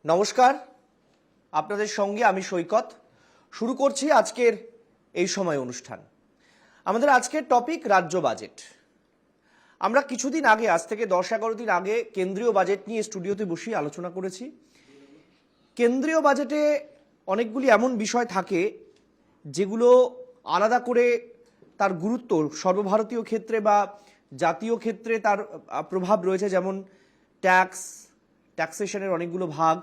নমস্কার, আপনাদের সঙ্গে আমি সৈকত। শুরু করছি আজকের এই সময় অনুষ্ঠান। আমাদের আজকের টপিক রাজ্য বাজেট। আমরা কিছুদিন আগে, আজ থেকে 10-11 দিন আগে কেন্দ্রীয় বাজেট নিয়ে স্টুডিওতে বসে আলোচনা করেছি। কেন্দ্রীয় বাজেটে অনেকগুলি এমন বিষয় থাকে যেগুলো আলাদা করে তার গুরুত্ব সর্বভারতীয় ক্ষেত্রে বা জাতীয় ক্ষেত্রে তার প্রভাব রয়েছে, যেমন ট্যাক্সেশনের অনেকগুলো ভাগ,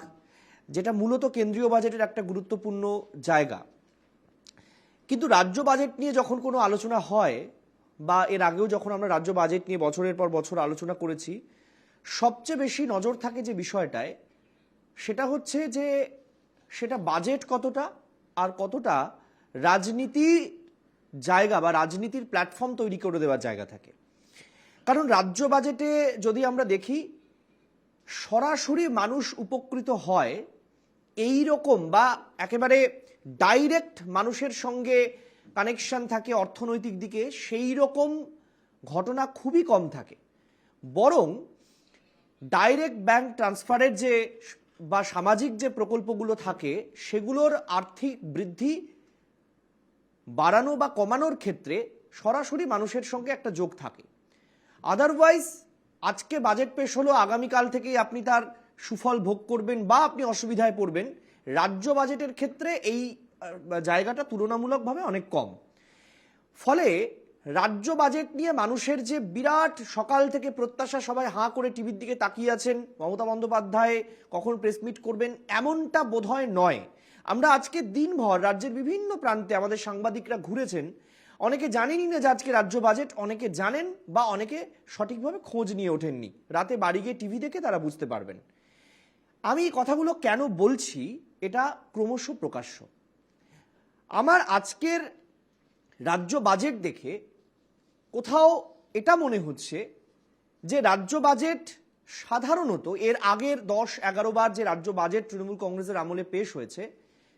যেটা মূলত কেন্দ্রীয় বাজেটের একটা গুরুত্বপূর্ণ জায়গা। কিন্তু রাজ্য বাজেট নিয়ে যখন কোনো আলোচনা হয়, বা এর আগেও যখন আমরা রাজ্য বাজেট নিয়ে বছরের পর বছর আলোচনা করেছি, সবচেয়ে বেশি নজর থাকে যে বিষয়টায়, সেটা হচ্ছে যে সেটা বাজেট কতটা আর কতটা রাজনীতি জায়গা বা রাজনীতির প্ল্যাটফর্ম তৈরি করে দেওয়ার জায়গা থাকে। কারণ রাজ্য বাজেটে যদি আমরা দেখি, সরাসরি মানুষ উপকৃত হয় এই রকম বা একেবারে ডাইরেক্ট মানুষের সঙ্গে কানেকশন থাকে অর্থনৈতিক দিকে, সেই রকম ঘটনা খুবই কম থাকে। বরং ডাইরেক্ট ব্যাংক ট্রান্সফারের যে বা সামাজিক যে প্রকল্পগুলো থাকে, সেগুলোর আর্থিক বৃদ্ধি বাড়ানো বা কমানোর ক্ষেত্রে সরাসরি মানুষের সঙ্গে একটা যোগ থাকে। আদারওয়াইজ আজকে বাজেট পেশ হলো, আগামীকাল থেকেই আপনি তার সুফল ভোগ করবেন বা আপনি অসুবিধায় পড়বেন। রাজ্য বাজেটের ক্ষেত্রে এই জায়গাটা তুলনামূলকভাবে অনেক কম। ফলে রাজ্য বাজেট নিয়ে মানুষের যে বিরাট সকাল থেকে প্রত্যাশা, সবাই হাঁ করে টিভির দিকে তাকিয়ে আছেন মমতা বন্দ্যোপাধ্যায় কখন প্রেস মিট করবেন, এমনটা বোধহয় নয়। আমরা আজকে দিনভর রাজ্যের বিভিন্ন প্রান্তে আমাদের সাংবাদিকরা ঘুরেছেন। অনেকে জানেনই না যে আজকে রাজ্য বাজেট, অনেকে জানেন বা অনেকে সঠিকভাবে খোঁজ নিয়ে ওঠেননি। রাতে বাড়ি গিয়ে টিভি দেখে তারা বুঝতে পারবেন। আমি এই কথাগুলো কেন বলছি, এটা ক্রমশ প্রকাশ্য। আমার আজকের রাজ্য বাজেট দেখে কোথাও এটা মনে হচ্ছে যে রাজ্য বাজেট সাধারণত এর আগের 10-11 বার যে রাজ্য বাজেট তৃণমূল কংগ্রেসের আমলে পেশ হয়েছে,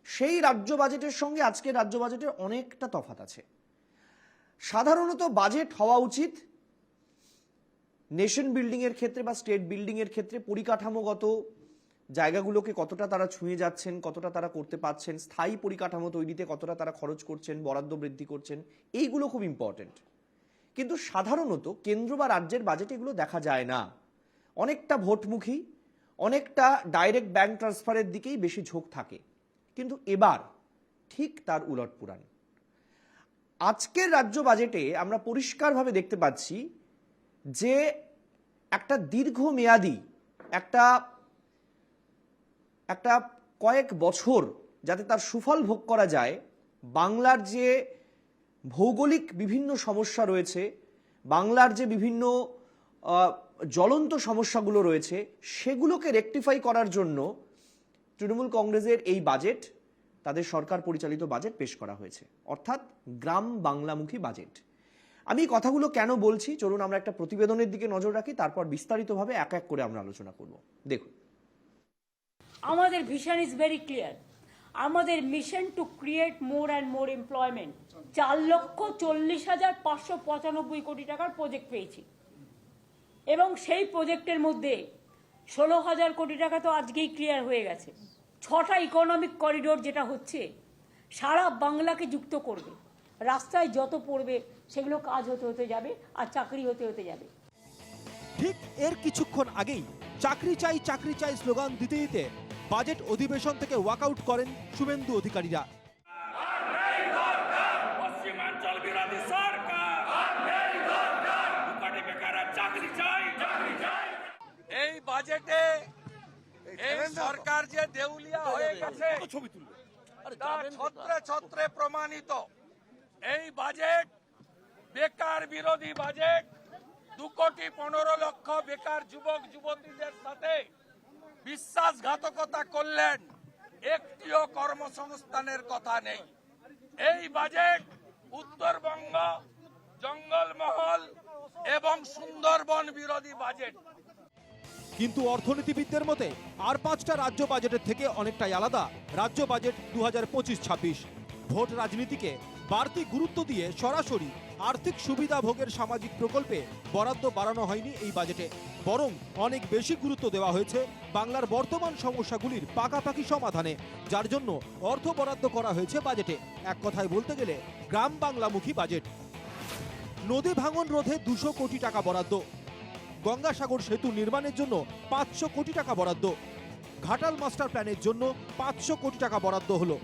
সেই রাজ্য বাজেটের সঙ্গে আজকের রাজ্য বাজেটের অনেকটা তফাৎ আছে। সাধারণত বাজেট হওয়া উচিত নেশন বিল্ডিংয়ের ক্ষেত্রে বা স্টেট বিল্ডিংয়ের ক্ষেত্রে পরিকাঠামোগত জায়গাগুলোকে কতটা তারা ছুঁয়ে যাচ্ছেন, কতটা তারা করতে পারছেন, স্থায়ী পরিকাঠামো তৈরিতে কতটা তারা খরচ করছেন, বরাদ্দ বৃদ্ধি করছেন, এইগুলো খুব ইম্পর্টেন্ট। কিন্তু সাধারণত কেন্দ্র বা রাজ্যের বাজেট এগুলো দেখা যায় না। অনেকটা ভোটমুখী, অনেকটা ডাইরেক্ট ব্যাংক ট্রান্সফারের দিকেই বেশি ঝোঁক থাকে। কিন্তু এবার ঠিক তার উলটপুরাণ। আজকের রাজ্য বাজেটে আমরা পরিষ্কারভাবে দেখতে পাচ্ছি যে একটা দীর্ঘমেয়াদী একটা কয়েক বছর যাতে তার সুফল ভোগ করা যায়, বাংলার যে ভৌগোলিক বিভিন্ন সমস্যা রয়েছে, বাংলার যে বিভিন্ন জ্বলন্ত সমস্যাগুলো রয়েছে, সেগুলোকে রেকটিফাই করার জন্য তৃণমূল কংগ্রেসের এই বাজেট, তাদের সরকার পরিচালিত বাজেট পেশ করা হয়েছে, অর্থাৎ গ্রাম বাংলামুখী বাজেট। আমি কথাগুলো কেন বলছি, চলুন আমরা একটা প্রতিবেদনের দিকে নজর রাখি, তারপর বিস্তারিতভাবে এক এক করে আমরা আলোচনা করব। দেখুন, আমাদের ভিশন ইজ ভেরি ক্লিয়ার। আমাদের mission to create more and more employment. 4,40,595 কোটি টাকার প্রজেক্ট পেয়েছি, এবং সেই প্রজেক্টের মধ্যে 16,000 কোটি টাকা তো আজকেই ক্লিয়ার হয়ে গেছে। 6টা ইকোনমিক করিডোর যেটা হচ্ছে, সারা বাংলাকে যুক্ত করবে। রাস্তায় যত পড়বে সেগুলো কাজ হতে হতে যাবে আর চাকরি হতে হতে যাবে। ঠিক এর কিছুক্ষণ আগেই চাকরি চাই স্লোগান দিতে দিতে বাজেট অধিবেশন থেকে ওয়াকআউট করেন শুভেন্দু অধিকারীরা। এই বাজেটে এই সরকার যে দেউলিয়া হয়ে গেছে ছত্রে ছত্রে প্রমাণিত। এই বাজেট বেকার বিরোধী বাজেট। 2,15,00,000 বেকার যুবক যুবতীদের সাথে বিশ্বাসঘাতকতা করলেন, একটিও কর্মসংস্থানের কথা নেই। এই বাজেট উত্তরবঙ্গ, জঙ্গলমহল এবং সুন্দরবন বিরোধী বাজেট। কিন্তু অর্থনীতিবিদদের মতে আর 5টা রাজ্য বাজেটের থেকে অনেকটাই আলাদা রাজ্য বাজেট 2025-26। ভোট রাজনীতিকে বাড়তি গুরুত্ব দিয়ে সরাসরি আর্থিক সুবিধা ভোগের সামাজিক প্রকল্পে বরাদ্দ বাড়ানো হয়নি এই বাজেটে, বরং অনেক বেশি গুরুত্ব দেওয়া হয়েছে বাংলার বর্তমান সমস্যাগুলির পাকাপাকি সমাধানে, যার জন্য অর্থ বরাদ্দ করা হয়েছে বাজেটে। এক কথায় বলতে গেলে গ্রাম বাংলামুখী বাজেট। নদী ভাঙন রোধে 200 কোটি টাকা বরাদ্দ, গঙ্গাসাগর সেতু নির্মাণের জন্য 500 কোটি টাকা বরাদ্দ, ঘাটাল মাস্টার প্ল্যানের জন্য 500 কোটি টাকা বরাদ্দ হলো।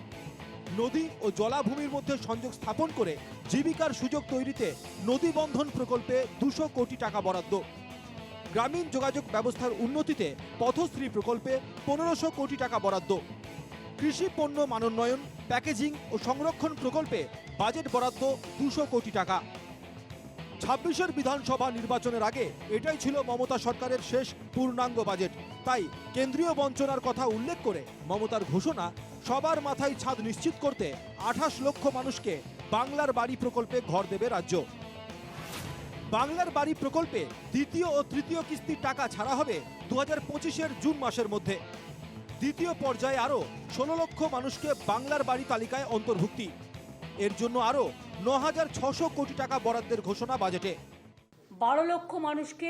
নদী ও জলাভূমির মধ্যে সংযোগ স্থাপন করে জীবিকার সুযোগ তৈরিতে নদী বন্ধন প্রকল্পে 200 কোটি টাকা বরাদ্দ, গ্রামীণ যোগাযোগ ব্যবস্থার উন্নতিতে পথশ্রী প্রকল্পে 1500 কোটি টাকা বরাদ্দ, কৃষি পণ্য মানোন্নয়ন, প্যাকেজিং ও সংরক্ষণ প্রকল্পে বাজেট বরাদ্দ 200 কোটি টাকা। 26-এর বিধানসভা নির্বাচনের আগে এটাই ছিল মমতা সরকারের শেষ পূর্ণাঙ্গ বাজেট। তাই কেন্দ্রীয় বঞ্চনার কথা উল্লেখ করে মমতার ঘোষণা, সবার মাথায় ছাদ নিশ্চিত করতে 28 লক্ষ মানুষকে বাংলার বাড়ি প্রকল্পে ঘর দেবে রাজ্য। বাংলার বাড়ি প্রকল্পে দ্বিতীয় ও তৃতীয় কিস্তির টাকা ছাড়া হবে 2025-এর জুন মাসের মধ্যে। দ্বিতীয় পর্যায়ে আরও 16 লক্ষ মানুষকে বাংলার বাড়ি তালিকায় অন্তর্ভুক্তি। এর জন্য আরও 9,600 কোটি টাকা বরাদ্দের ঘোষণা বাজেটে। 12 লক্ষ মানুষকে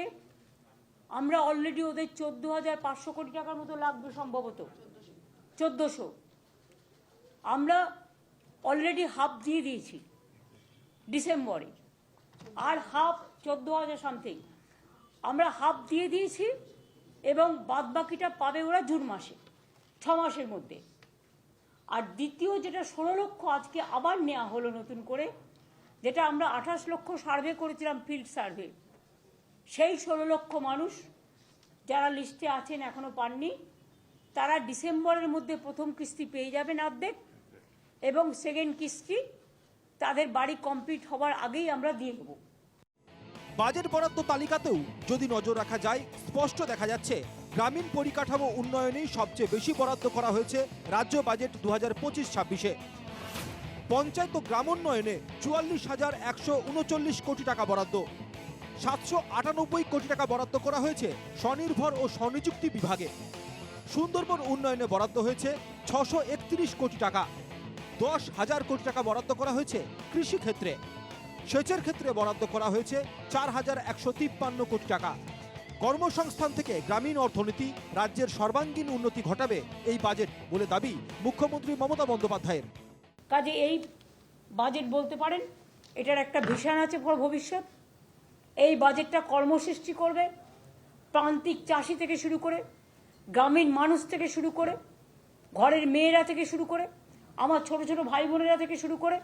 আমরা অলরেডি ওদের 14,500 কোটি টাকার মতো লাগবে, সম্ভবত 1400। আমরা অলরেডি হাফ দিয়ে দিয়েছি ডিসেম্বরে, আর হাফ 14,000 সামথিং আমরা হাফ দিয়ে দিয়েছি, এবং বাদবাকিটা পাবে ওরা জুন মাসে, 6 মাসের মধ্যে। আর দ্বিতীয় যেটা 16 লক্ষ আজকে আবার নেওয়া হলো নতুন করে, যেটা আমরা 28 লক্ষ সার্ভে করেছিলাম, ফিল্ড সার্ভে, সেই 16 লক্ষ মানুষ যারা লিস্টে আছেন এখনো পাননি, তারা ডিসেম্বরের মধ্যে প্রথম কিস্তি পেয়ে যাবেন অর্ধেক, এবং সেকেন্ড কিস্তি তাদের বাড়ি কমপ্লিট হওয়ার আগেই আমরা দিয়ে দেবো। বাজেট বরাদ্দ তালিকাতেও যদি নজর রাখা যায়, স্পষ্ট দেখা যাচ্ছে গ্রামীণ পরিকাঠামো উন্নয়নেই সবচেয়ে বেশি বরাদ্দ করা হয়েছে রাজ্য বাজেট 2025-26-এ। পঞ্চায়েত ও গ্রামোন্নয়নে 44,139 কোটি টাকা বরাদ্দ, 798 কোটি টাকা বরাদ্দ করা হয়েছে স্বনির্ভর ও স্বনিযুক্তি বিভাগে। সুন্দরবন উন্নয়নে বরাদ্দ হয়েছে 631 কোটি টাকা, 10,000 কোটি টাকা বরাদ্দ করা হয়েছে কৃষি ক্ষেত্রে। সেচের ক্ষেত্রে বরাদ্দ করা হয়েছে 4,153 কোটি টাকা। কর্মসংস্থান থেকে গ্রামীণ অর্থনীতি, রাজ্যের সর্বাঙ্গীন উন্নতি ঘটাবে এই বাজেট বলে দাবি মুখ্যমন্ত্রী মমতা বন্দ্যোপাধ্যায়ের। কাজে এই বাজেট বলতে পারেন এটার একটা ভিশন আছে ফর ভবিষ্যৎ। এই বাজেটটা কর্মসৃষ্টি করবে, প্রান্তিক চাষি থেকে শুরু করে, গ্রামীণ মানুষ থেকে শুরু করে, ঘরের মেয়েরা থেকে শুরু করে, আমার ছোট ছোট ভাই বোনেরা থেকে শুরু করে।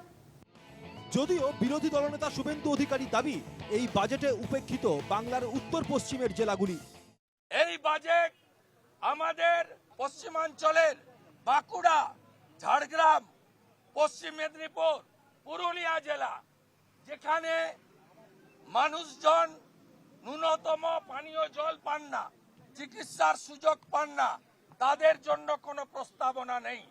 যদিও বিরোধী দলনেতা শুভেন্দু অধিকারী দাবি, এই বাজেটে উপেক্ষিত বাংলার উত্তর পশ্চিমের জেলাগুলি। এই বাজেট আমাদের পশ্চিমাঞ্চলের বাঁকুড়া, ঝাড়গ্রাম, পশ্চিম মেদিনীপুর, পুরুলিয়া জেলা, যেখানে মানুষজন ন্যূনতম পানীয় জল পান না, চিকিৎসার সুযোগ পান না, তাদের জন্য কোনো প্রস্তাবনা নেই।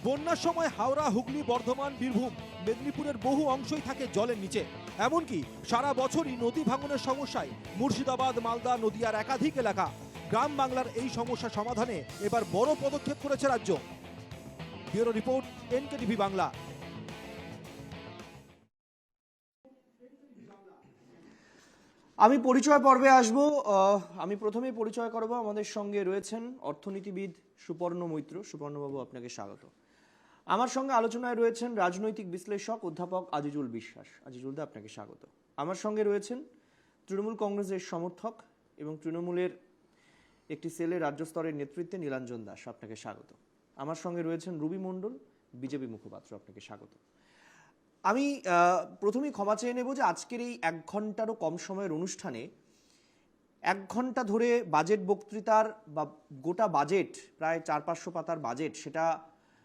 বন্যার সময় হাওড়া, হুগলি, বর্ধমান, বীরভূম, মেদিনীপুরের বহু অংশই থাকে জলের নিচে। এমনকি সারা বছরই নদী ভাঙনের সমস্যায় মুর্শিদাবাদ, মালদা, নদিয়ার একাধিক এলাকা। গ্রাম বাংলার এই সমস্যা সমাধানে এবার বড় পদক্ষেপ করেছে রাজ্য। Bureau report, NKTV Bangla. আমি পরিচয় পর্বে আসব। আমি প্রথমেই পরিচয় করব, আমাদের সঙ্গে রয়েছেন অর্থনীতিবিদ সুপর্ণ মৈত্র। সুপর্ণবাবু, আপনাকে স্বাগত। আমার সঙ্গে আলোচনায় রয়েছেন রাজনৈতিক বিশ্লেষক অধ্যাপক আজিজুল বিশ্বাস। আজিজুলদা, আপনাকে স্বাগত। আমার সঙ্গে রয়েছেন তৃণমূল কংগ্রেসের সমর্থক এবং তৃণমূলের একটি সেলের রাজ্য স্তরের নেতৃত্বে নীলাঞ্জন দাস। আপনাকে স্বাগত। আমার সঙ্গে রয়েছেন রবি মণ্ডল, বিজেপি মুখপাত্র। আপনাকে স্বাগত। আমি প্রথমেই ক্ষমা চেয়ে নেব যে আজকের এই 1 ঘন্টারও কম সময়ের অনুষ্ঠানে 1 ঘন্টা ধরে বাজেট বক্তৃতার বা গোটা বাজেট, প্রায় 400-500 পাতার বাজেট, সেটা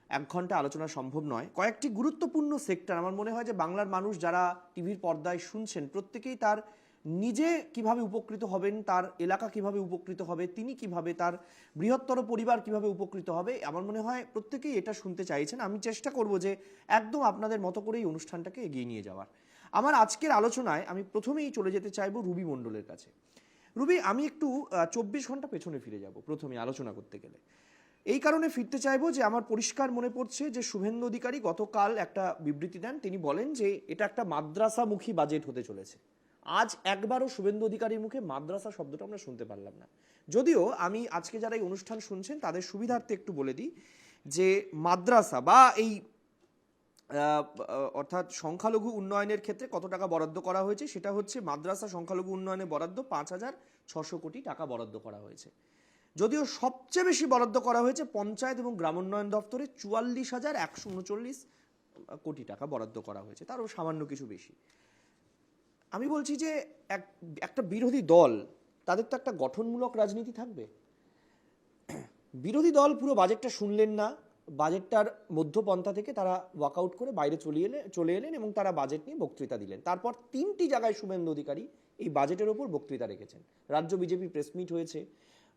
1 ঘন্টা আলোচনা সম্ভব নয়। কয়েকটি গুরুত্বপূর্ণ সেক্টর, আমার মনে হয় যে বাংলার মানুষ যারা টিভির পর্দায় শুনছেন প্রত্যেকেই তার নিজে কিভাবে উপকৃত হবেন, তার এলাকা কিভাবে উপকৃত হবে, তিনি কিভাবে, তার বৃহত্তর পরিবার কিভাবে উপকৃত হবে, আমার মনে হয় প্রত্যেকেই এটা শুনতে চাইছেন। আমি চেষ্টা করব যে একদম আপনাদের মতো করেই অনুষ্ঠানটাকে এগিয়ে নিয়ে যাওয়ার। আমার আজকের আলোচনায় আমি প্রথমেই চলে যেতে চাইব রবি মণ্ডলের কাছে। রবি, আমি একটু 24 ঘন্টা পেছনে ফিরে যাব প্রথমে আলোচনা করতে গেলে। এই কারণে ফিরতে চাইবো যে আমার পরিষ্কার মনে পড়ছে যে শুভেন্দু অধিকারী গতকাল একটা বিবৃতি দেন, তিনি বলেন যে এটা একটা মাদ্রাসামুখী বাজেট হতে চলেছে। আজ একবারও শুভেন্দু অধিকারীর মুখে মাদ্রাসা শব্দটা আমরা শুনতে পারলাম না। যদিও আমি আজকে যারা এই অনুষ্ঠান শুনছেন তাদের সুবিধার্থে একটু বলে দিই যে মাদ্রাসা বা এই অর্থাৎ সংখ্যালঘু উন্নয়নের ক্ষেত্রে কত টাকা বরাদ্দ করা হয়েছে, সেটা হচ্ছে মাদ্রাসা সংখ্যালঘু উন্নয়নে বরাদ্দ 5,600 কোটি টাকা বরাদ্দ করা হয়েছে। যদিও সবচেয়ে বেশি বরাদ্দ করা হয়েছে পঞ্চায়েত এবং গ্রামোন্নয়ন দপ্তরে 44,139 কোটি টাকা বরাদ্দ করা হয়েছে, তারও সামান্য কিছু বেশি। আমি বলছি যে একটা বিরোধী দল, তাদের তো একটা গঠনমূলক রাজনীতি থাকবে। বিরোধী দল পুরো বাজেটটা শুনলেন না, বাজেটটার মধ্যপন্থা থেকে তারা ওয়াকআউট করে বাইরে চলে এলেন এবং তারা বাজেট নিয়ে বক্তৃতা দিলেন। তারপর 3টি জায়গায় শুভেন্দু অধিকারী এই বাজেটের ওপর বক্তৃতা রেখেছেন। রাজ্য বিজেপি প্রেস মিট হয়েছে,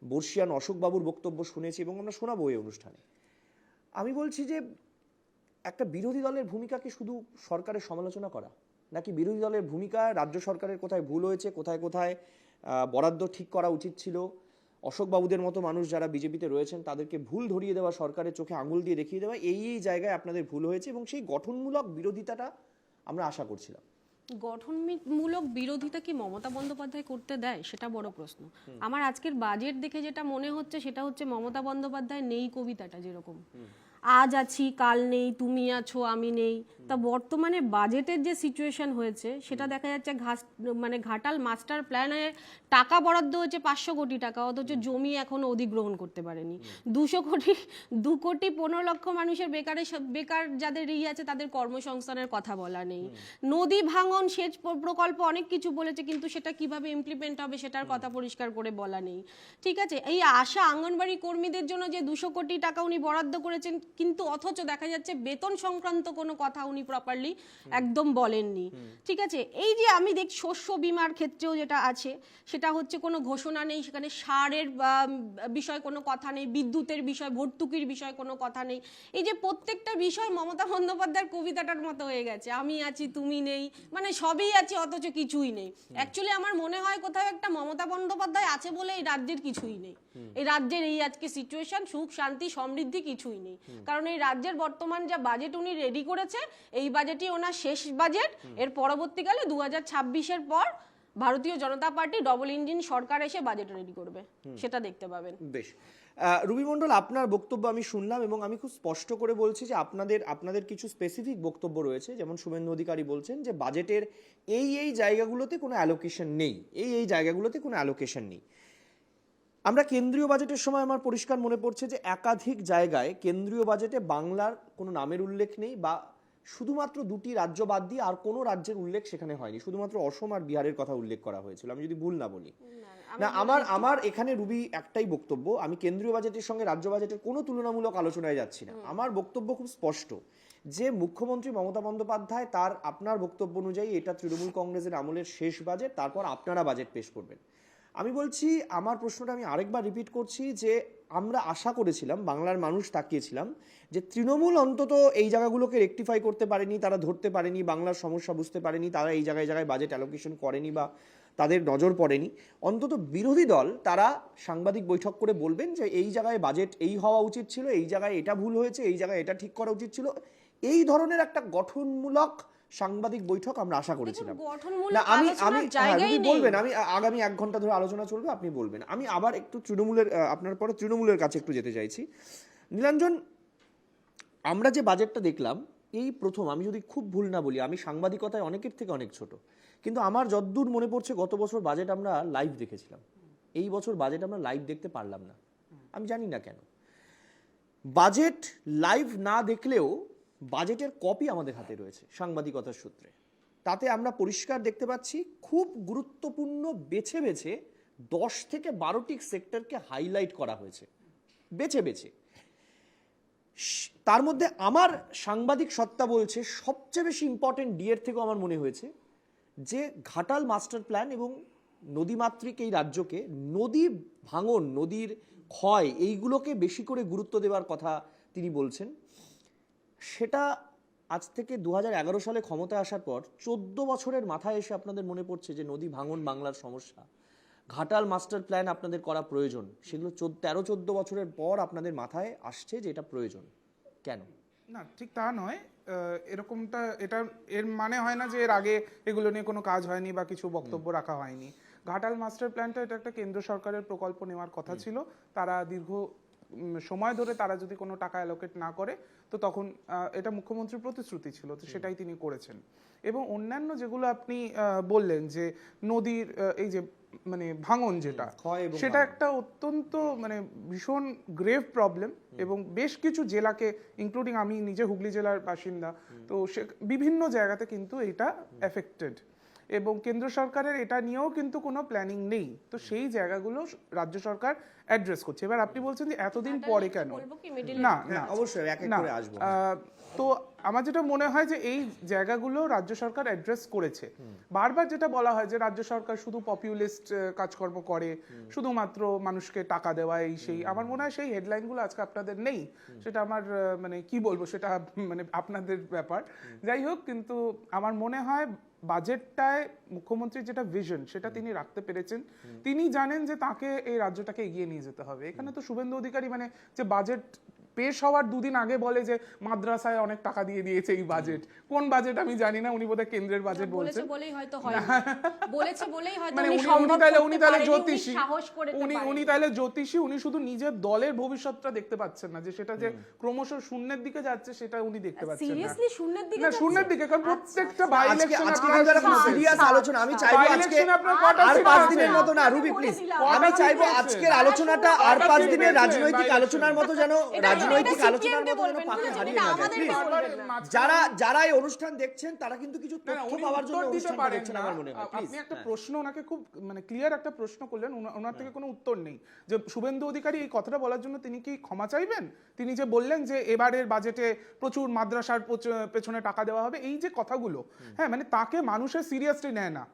বর্ষিয়ান অশোকবাবুর বক্তব্য শুনেছি এবং আমরা শোনাবো এই অনুষ্ঠানে। আমি বলছি যে একটা বিরোধী দলের ভূমিকা কি শুধু সরকারের সমালোচনা করা, নাকি বিরোধী দলের ভূমিকা রাজ্য সরকারের কোথায় ভুল হয়েছে, কোথায় কোথায় বরাদ্দ ঠিক করা উচিত ছিল, অশোকবাবুদের মতো মানুষ যারা বিজেপিতে রয়েছেন তাদেরকে ভুল ধরিয়ে দেওয়া, সরকারের চোখে আঙুল দিয়ে দেখিয়ে দেওয়া, এই জায়গায় আপনাদের ভুল হয়েছে এবং সেই গঠনমূলক বিরোধিতাটা আমরা আশা করছিলাম। গঠনমূলক বিরোধিতা কি মমতা বন্দ্যোপাধ্যায় করতে দেয়, সেটা বড় প্রশ্ন। আমার আজকের বাজেট দেখে যেটা মনে হচ্ছে সেটা হচ্ছে মমতা বন্দ্যোপাধ্যায় নেই কবিতাটা, যেরকম আজ আছি কাল নেই, তুমি আছো আমি নেই। তা বর্তমানে বাজেটের যে সিচুয়েশন হয়েছে সেটা দেখা যাচ্ছে ঘাটাল মাস্টার প্ল্যানে টাকা বরাদ্দ হয়েছে 500 কোটি টাকা, অথচ জমি এখনো অধিগ্রহণ করতে পারেনি। 2 কোটি 15 লক্ষ মানুষের বেকার যাদের আছে তাদের কর্মসংস্থানের কথা বলা নেই। নদী ভাঙন, সেচ প্রকল্প, অনেক কিছু বলেছে, কিন্তু সেটা কিভাবে ইমপ্লিমেন্ট হবে সেটার কথা পরিষ্কার করে বলা নেই। ঠিক আছে, এই আশা অঙ্গনবাড়ি কর্মীদের জন্য যে 200 কোটি টাকা উনি বরাদ্দ করেছেন, কিন্তু অথচ দেখা যাচ্ছে বেতন সংক্রান্ত কোনো কথা উনি প্রপারলি একদম বলেননি। ঠিক আছে, এই যে আমি দেখি শস্য বীমার ক্ষেত্রেও যেটা আছে সেটা হচ্ছে কোনো ঘোষণা নেই, সেখানে সারের বিষয় কোনো কথা নেই, বিদ্যুতের বিষয়, ভর্তুকির বিষয় কোনো কথা নেই। এই যে প্রত্যেকটা বিষয় মমতা বন্দ্যোপাধ্যায়ের কবিতাটার মতো হয়ে গেছে, আমি আছি তুমি নেই, মানে সবই আছে অথচ কিছুই নেই। অ্যাকচুয়ালি আমার মনে হয় কোথাও একটা মমতা বন্দ্যোপাধ্যায় আছে বলে এই রাজ্যের কিছুই নেই, এই রাজ্যের এই আজকে সিচুয়েশন, সুখ শান্তি সমৃদ্ধি কিছুই নেই। কারণ এই রাজ্যের বর্তমান যা বাজেট উনি রেডি করেছে, এই বাজেটই ওনার শেষ বাজেট। এর পরবর্তীকালে 2026-এর পর ভারতীয় জনতা পার্টি ডবল ইঞ্জিন সরকার এসে বাজেট রেডি করবে, সেটা দেখতে পাবেন। বেশ, রবি মণ্ডল, আপনার বক্তব্য আমি শুনলাম এবং আমি খুব স্পষ্ট করে বলছি যে আপনাদের কিছু স্পেসিফিক বক্তব্য রয়েছে। যেমন শুভেন্দু অধিকারী বলছেন যে বাজেটের এই জায়গাগুলোতে কোনো অ্যালোকেশন নেই, এই জায়গাগুলোতে কোনো অ্যালোকেশন নেই। আমরা কেন্দ্রীয় বাজেটের সময় আমার পরিষ্কার মনে পড়ছে যে একাধিক জায়গায় কেন্দ্রীয় বাজেটে বাংলার কোনো নামের উল্লেখ নেই, বা শুধুমাত্র 2টি রাজ্য বাদ দিয়ে আর কোনো রাজ্যের উল্লেখ সেখানে হয়নি, শুধুমাত্র অসম আর বিহারের কথা উল্লেখ করা হয়েছিল, আমি যদি ভুল না বলি। না, আমার এখানে রুবি একটাই বক্তব্য, আমি কেন্দ্রীয় বাজেটের সঙ্গে রাজ্য বাজেটের কোনো তুলনামূলক আলোচনায় যাচ্ছি না। আমার বক্তব্য খুব স্পষ্ট যে মুখ্যমন্ত্রী মমতা বন্দ্যোপাধ্যায় আপনার বক্তব্য অনুযায়ী এটা তৃণমূল কংগ্রেসের আমলের শেষ বাজেট, তারপর আপনারা বাজেট পেশ করবেন। আমি বলছি, আমার প্রশ্নটা আমি আরেকবার রিপিট করছি যে আমরা আশা করেছিলাম, বাংলার মানুষ তাকিয়েছিলাম যে তৃণমূল অন্তত এই জায়গাগুলোকে রেকটিফাই করতে পারেনি, তারা ধরতে পারেনি, বাংলার সমস্যা বুঝতে পারেনি, তারা এই জায়গায় বাজেট অ্যালোকেশন করেনি বা তাদের নজর পড়েনি। অন্তত বিরোধী দল তারা সাংবাদিক বৈঠক করে বলবেন যে এই জায়গায় বাজেট এই হওয়া উচিত ছিল, এই জায়গায় এটা ভুল হয়েছে, এই জায়গায় এটা ঠিক করা উচিত ছিল। এই ধরনের একটা গঠনমূলক সাংবাদিক বৈঠক আমরা আশা করেছিলাম। না, আমি বলবেন, আমি আগামী 1 ঘন্টা ধরে আলোচনা চলবে, আপনি বলবেন। আমি আবার একটু আপনার পরে তৃণমূলের কাছে একটু যেতে চাইছি। নীলাঞ্জন, আমরা যে বাজেটটা দেখলাম এই প্রথম, আমি যদি খুব ভুল না বলি, আমি সাংবাদিকতায় অনেকের থেকে অনেক ছোট, কিন্তু আমার যতদূর মনে পড়ছে গত বছর বাজেট আমরা লাইভ দেখেছিলাম, এই বছর বাজেট আমরা লাইভ দেখতে পারলাম না। আমি জানি না কেন। বাজেট লাইভ না দেখলেও বাজেটের কপি আমাদের হাতে রয়েছে সাংবাদিকতার সূত্রে, তাতে আমরা পরিষ্কার দেখতে পাচ্ছি খুব গুরুত্বপূর্ণ বেছে 10 থেকে 12টি সেক্টরকে হাইলাইট করা হয়েছে বেছে। তার মধ্যে আমার সাংবাদিক সত্তা বলছে সবচেয়ে বেশি ইম্পর্টেন্ট ডিএর থেকেও আমার মনে হয়েছে যে ঘাটাল মাস্টার প্ল্যান এবং নদীমাতৃক এই রাজ্যকে নদী ভাঙন, নদীর ক্ষয়, এইগুলোকে বেশি করে গুরুত্ব দেওয়ার কথা তিনি বলছেন। সেটা আজ থেকে 2011 সালে ক্ষমতায় আসার পর 14 বছরের মাথায় এসে আপনাদের মনে পড়ছে যে নদী ভাঙন বাংলার সমস্যা, ঘাটাল মাস্টার প্ল্যান আপনাদের করা প্রয়োজন, সেগুলো 13-14 বছরের পর আপনাদের মাথায় আসছে যে এটা প্রয়োজন, কেন? না, ঠিক তা নয়। এরকমটা এটা এর মানে হয় না যে এর আগে এগুলো নিয়ে কোনো কাজ হয়নি বা কিছু বক্তব্য রাখা হয়নি। ঘাটাল মাস্টার প্ল্যানটা এটা একটা কেন্দ্র সরকারের প্রকল্প নেওয়ার কথা ছিল। তারা দীর্ঘ সময় ধরে তারা যদি কোনো টাকা অ্যালোকেট না করে, তো তখন এটা মুখ্যমন্ত্রীর প্রতিশ্রুতি ছিল, তো সেটাই তিনি করেছেন। এবং অন্যান্য যেগুলো আপনি বললেন যে নদীর এই যে মানে ভাঙন যেটা, ক্ষয় এবং সেটা ভাঙন। একটা অত্যন্ত মানে ভীষণ গ্রেভ প্রবলেম এবং বেশ কিছু জেলাকে ইনক্লুডিং আমি নিজে হুগলি জেলার বাসিন্দা, তো বিভিন্ন জায়গাতে কিন্তু এটা এফেক্টেড এবং কেন্দ্র সরকারের এটা নিয়েও কিন্তু কোনো প্ল্যানিং নেই। তো সেই জায়গাগুলো রাজ্য সরকার অ্যাড্রেস করছে। এবার আপনি বলছেন যে এতদিন পরে কেন? বলবো কি মিডল না হ্যাঁ, না অবশ্যই এক এক না, করে আসবো। তো আমার যেটা মনে হয় যে এই জায়গাগুলো রাজ্য সরকার অ্যাড্রেস করেছে। বারবার যেটা বলা হয় যে রাজ্য সরকার শুধু পপুলিস্ট কাজকর্ম করে, শুধুমাত্র মানুষকে টাকা দেওয়া এই সেই, আমার মনে হয় সেই হেডলাইনগুলো আজকে আপনাদের নেই। সেটা আমার মানে কি বলবো, সেটা মানে আপনাদের ব্যাপার। যাই হোক, কিন্তু আমার মনে হয় বাজেটটায় মুখ্যমন্ত্রীর যেটা ভিশন সেটা তিনি রাখতে পেরেছেন। তিনি জানেন যে তাকে এই রাজ্যটাকে এগিয়ে নিয়ে যেতে হবে। এখানে তো শুভেন্দু অধিকারী মানে যে বাজেট পেশ হওয়ার দুদিন আগে বলে যে মাদ্রাসায় অনেক টাকা দিয়ে দিয়েছে এই বাজেট, কোন বাজেট আমি জানি না, উনি বোধহয় কেন্দ্রের বাজেট বলেছে বলছেন। বলেই হয়তো হয় বলেছে বলেই হয়তো মানে উনি উনি সম্ভব তাহলে করতে উনি তাহলে পারেনি, জ্যোতিষী, সাহস করে উনি তাহলে জ্যোতিষী, উনি শুধু নিজের দলের ভবিষ্যৎটা দেখতে পাচ্ছেন না, যে সেটা যে ক্রমশ শূন্যের দিকে যাচ্ছে সেটা উনি দেখতে পাচ্ছেন না। সিরিয়াসলি শূন্যের দিকে না, যাচ্ছে? শূন্যের দিকে, কারণ প্রত্যেকটা বাই আজকে ইলেকশন আজকে কিন্তু একটা খুব সিরিয়াস আলোচনা। আমি চাইবো By আজকে election আপনার কটা আর সিট 5 আছে? দিনের মতো না, রুবি প্লিজ, আমি চাইবো আজকের আলোচনাটা আর 5 দিনের রাজনৈতিক আলোচনার মতো যেন রাজনৈতিক আলোচনার মতো যেন পাকে হারিয়ে না যায়, প্লিজ। যারা এই অনুষ্ঠান দেখছেন তারা কিন্তু কিছু তথ্য পাওয়ার জন্য অনুষ্ঠানটা দেখছেন আমার মনে হয়, প্লিজ। আপনি একটা প্রশ্ন ওনাকে খুব মানে ক্লিয়ার একটা প্রশ্ন করলেন, ওনার থেকে কোনো উত্তর নেই। যে শুভেন্দু অধিকারী এই কথাটা বলার জন্য তিনি কি ক্ষমা চাইবেন? তিনি যে বললেন যে এবারের বাজেটে প্রচুর মাদ্রাসার পেছনে টাকা দেওয়া হবে, এই যে কথাগুলো, হ্যাঁ মানে তাকে মানুষের সিরিয়াসলি নেয় না।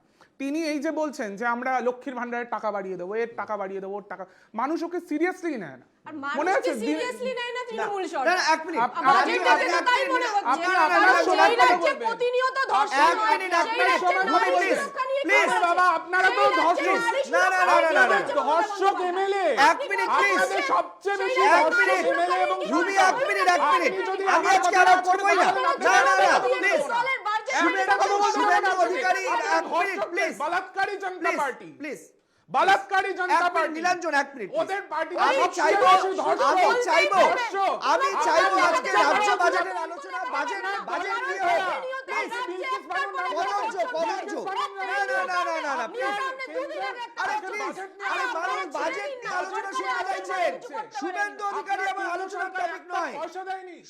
তিনি এই যে বলছেন যে আমরা লক্ষ্মীর ভান্ডারের টাকা বাড়িয়ে দেবো, এর টাকা বাড়িয়ে দেবো, ওর টাকা, মানুষ ওকে সিরিয়াসলি নেয় না। আর মনে মানুষ আছে কি সিরিয়াসলি নেয় না তৃণমূল না, সরকার? না, এক মিনিট। বাজেট দেখে তো তাই মনে হচ্ছে। আপনি কারণ শোনার সেই কথা রাজ্যে বলবেন। প্রতিনিয়ত ধর্ষণ এক হয়, মিনিট, সেই রাজ্যে রুবি, নারী প্লিজ, সুরক্ষা নিয়ে প্লিজ। কাজ আরে বাবা, আপনারা তো সেই রাজ্যে ধর্ষক। নারী না, না, সুরক্ষা না, না, নিয়ে না, কাজ না। ধর্ষক এমএলএ, এক মিনিট, প্লিজ। আপনাদের সবচেয়ে বেশি এক ধর্ষক মিনিট, এমএলএ এবং রুবি, এক মিনিট, এক মিনিট। আপনি যদি আমি আমার আজকে কথা আলাপ না করবোই না। শুনেন, না, না, না, আপনাদের প্লিজ। দলের বাজেট শুভেন্দু অধিকারী, এক মিনিট, ধর্ষকদের প্লিজ। বলাৎকারী জনতা পার্টি, প্লিজ, বলাৎকারী জনতা পার্টি, নীলাঞ্জন, এক মিনিট, please। ওদের পার্টি আমি চাইবো আজকে রাজ্য বাজেটের আলোচনা বাজেট নিয়ে হোক। প্লিজ, পদর্য। না, প্লিজ। আরে প্লিজ, আরে মানুষ বাজেট নিয়ে আলোচনা শুনতে চাইছেন। শুভেন্দু অধিকারী আমার আলোচনার টপিক নয়।